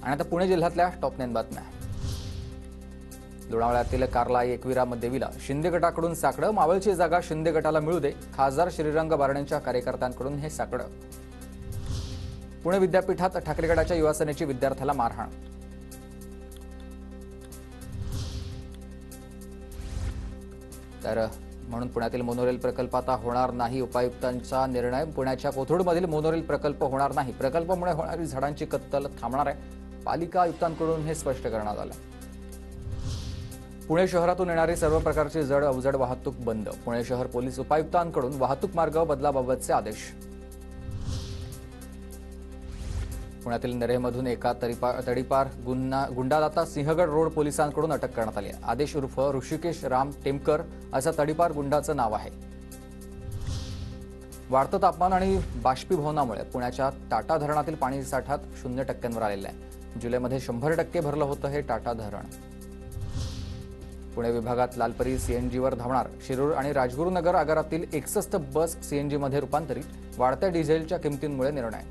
आणि आता पुणे जिल्ह्यातल्या टॉप 9 बातम्या। लोणावळ्यातील कारला एकविरा देवीला शिंदे गटाकडून साकडं। मावळची जागा शिंदे गटाला मिळू दे, खासदार श्रीरंग बारणेंच्या कार्यकर्त्यांकडून हे साकडं। पुणे विद्यापीठात ठाकरे गटाच्या युवासेनेची विद्यार्थ्याला मारहाण। तर म्हणून पुण्यातील मोनोरेल प्रकल्प आता होणार नाही। उपायुक्तांचा निर्णय। पुण्याच्या कोथरूडमधील मोनोरेल प्रकल्प होणार नाही। प्रकल्पामुळे होणारी झाडांची कत्तल थांबणार आहे। पालिका आयुक्तांकडून हे स्पष्ट करण्यात आलं। पुणे शहरातून येणारी सर्व प्रकारची जड अवजड वाहतूक बंद। पुणे शहर पोलीस उपायुक्तांकडून वाहतूक मार्ग बदलाबाबतचे आदेश। पुण्यातील नेरेमधून एका तडीपार गुंडाला सिंहगड रोड पोलिसांकडून अटक करण्यात आली आहे। आदेश उर्फ ऋषिकेश राम टेमकर असं तडीपार गुंडाचं नाव आहे। वाढतं तापमान आणि बाष्पीभवनामुळे पुण्याच्या टाटा धरणातील पाणी साठ्यात 0% आलेला आहे। जुलैमध्ये 100% भरलं होतं हे टाटा धरण। पुणे विभागात लालपरी सीएनजीवर धावणार। शिरूर आणि राजगुरुनगर आगारातील 61 बस सीएनजीमध्ये रूपांतरित। वाढत्या डिझेलच्या किमतींमुळे निर्णय।